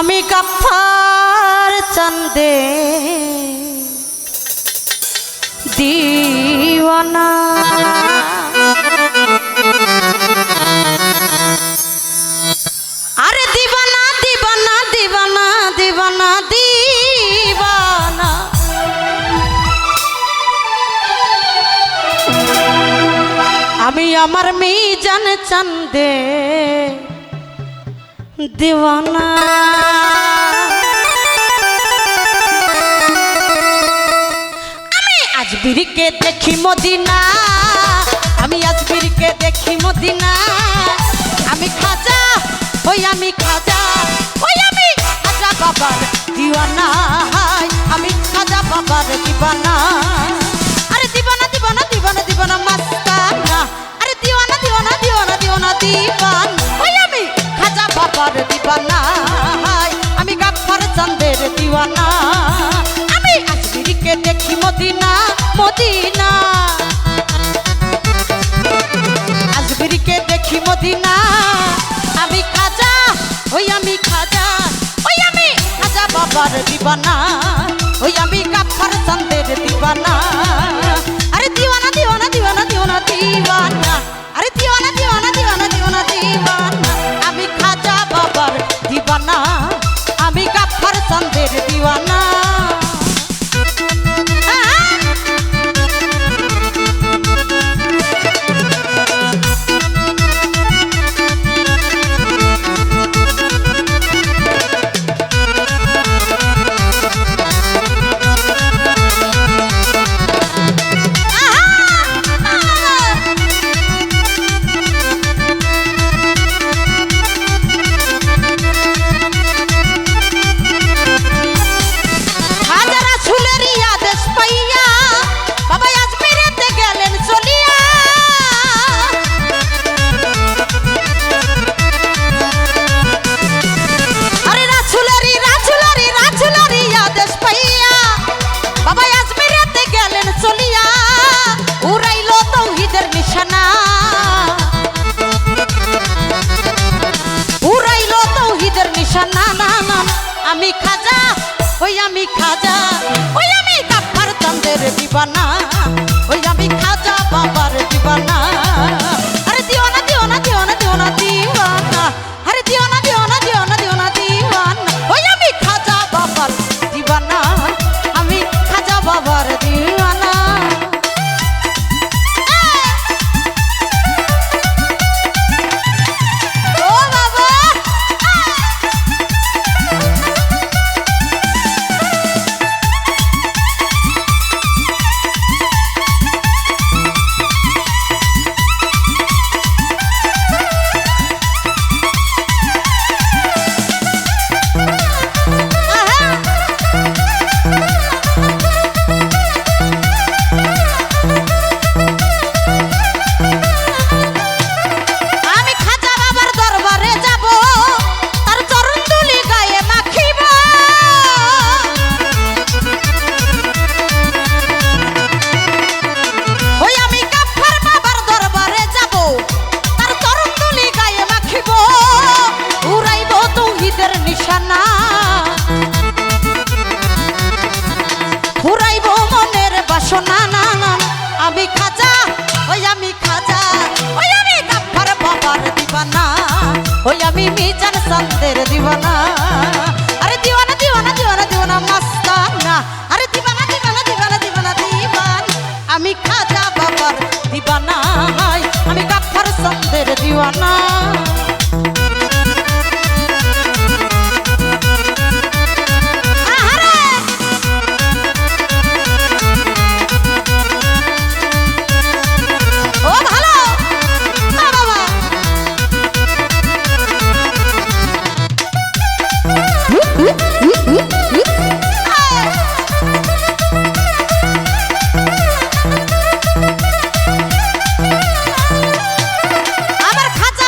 আমি গাফফার চান্দে দিওয়ানা। আরে দিবানা দিবানা দিবানা দিবানা দিবানা, আমি আমার মিজান চান্দে দিওয়ানা। আমি আজমিরকে দেখি মদিনা, আমি আজমিরকে দেখি মদিনা। আমি খাজা ওই আমি খাজা ওই আমি খাজা বাবার দিওয়ানা, আমি খাজা বাবার দিওয়ানা। আরে দিওয়ানা দিওয়ানা দিওয়ানা দিওয়ানা মাস্তানা, আরে দিওয়ানা দিওয়ানা দিওয়ানা দিওয়ানা দিওয়ান, ওই আমি খাজা বাবার দিওয়ানা, আমি গাফফার চাঁদের দিওয়ানা। আমি আজমিরকে দেখি মদিনা মদিনা, আজমিরকে দেখি মদিনা। আমি খাজা ওই আমি খাজা ওই আমি খাজা বাবার দিওয়ানা, ওই আমি গাফফার চাঁদের দিওয়ানা। আরে দিওয়ানা দিওয়ানা দিওয়ানা দিওয়ানা দিওয়ানা, আরে দিওয়ানা দিওয়ানা দিওয়ানা দিওয়ানা দিওয়ানা, আমি খাজা বাবার দিওয়ানা, আমি গাফফার চাঁদের দিওয়ানা। আমি খাজা ওই আমি খাজা ওই আমি গাফফার চাঁদের দিওয়ানা, ওই আমি খাজা বাবার দিওয়ানা। আরে দিওয়ানা দিওয়ানা দিওয়ানা দিওয়ানা দিওয়ানা, আরে দিওয়ানা দিওয়ানা দিওয়ানা দিওয়ানা দিওয়ানা, ওই আমি খাজা বাবার দিওয়ানা, আমি খাজা বাবার দিওয়ানা। আমি খাজা ওই আমি খাজা ওই আমি গাফফার বাবার দিওয়ানা, ওই আমি মিজান চাঁদের দিওয়ানা। আরে দিওয়ানা দিওয়ানা দিওয়ানা দিওয়ানা মাস্তানা, আরে দিওয়ানা দিওয়ানা দিওয়ানা দিওয়ানা দিওয়ান, আমি খাজা বাবার দিওয়ানা, আমি গাফফার চাঁদের দিওয়ানা। আমার খাজা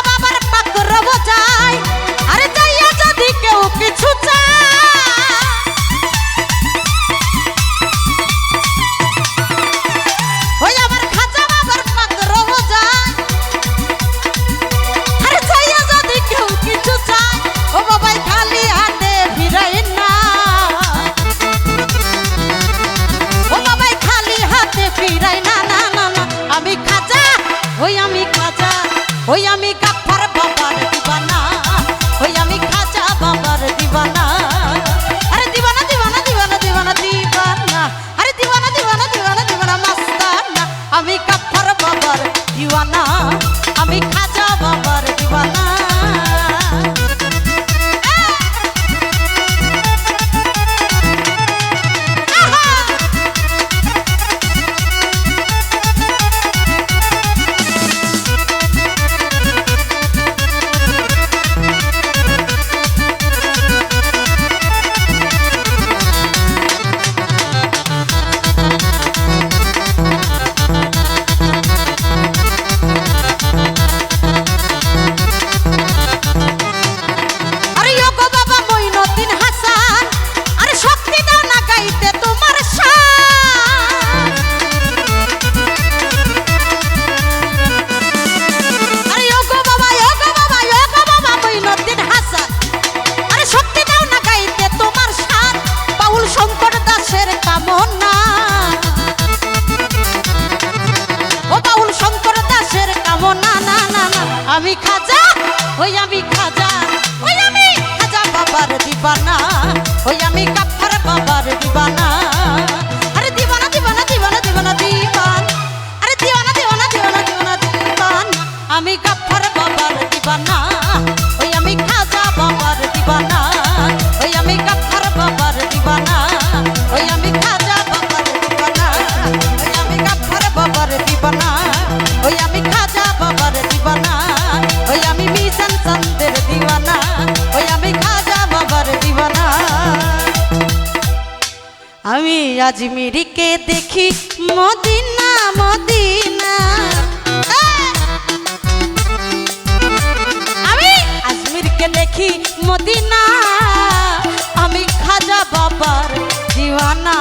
আমি খাজা, ওই আমি খাজা বাবার দিবানা, ওই আমি গাফফার বাবার দিবানা। আরে দিবানা দিবানা দিবানা দিবানা দিবান, আরে দিবানা দিবানা দিবানা দিবানা দিবান, আমি গাফফার বাবার দিবানা, ওই আমি খাজা বাবার দিবানা, ওই আমি গাফফার বাবার দিবানা, ওই আমি খাজা বাবার দিবানা, ওই আমি গাফফার বাবার দিবানা, ওই আমি খাজা বাবার দিবানা, ওই আমি মিজান চাঁদের দিবানা, ওই আমি খাজা বাবার দিবানা। আমি আজমিরকে দেখি মদিনা মদিনা, আমি আজমিরকে দেখি মদিনা, আমি খাজা বাবার দিওয়ানা,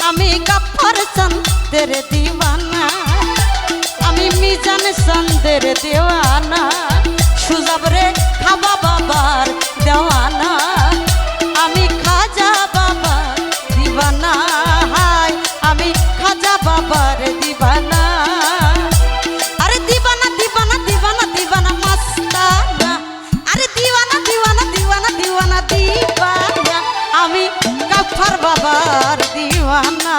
আমি গাফফার চাঁদের দিওয়ানা, আমি মিজান চাঁদের দেওয়ানা, সুজাবরে খাবা বাবার দেওয়ানা, আমি খাজা বাবার দিবানা, হায় আমি খাজা বাবার দিবানা। আরে দিবানা দিবানা দিবানা দিবানা মাস্তানা, আরে দিওয়ানা দিওয়ানা দিওয়ানা দিওয়ানা দিবানা, আমি গাফফার বাবার দিওয়ানা,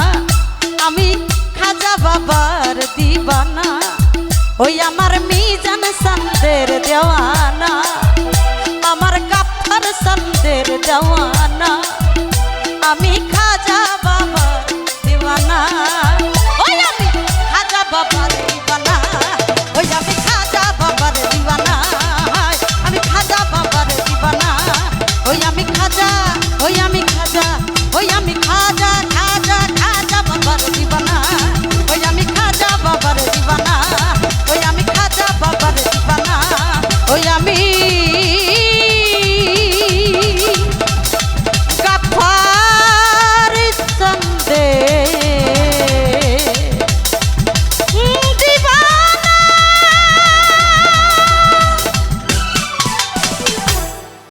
আমি খাজা বাবার দিবানা, ওই আমার মিজান চাঁদের দেওয়ানা, আমার গাফফার চাঁদের দেওয়ানা, আমি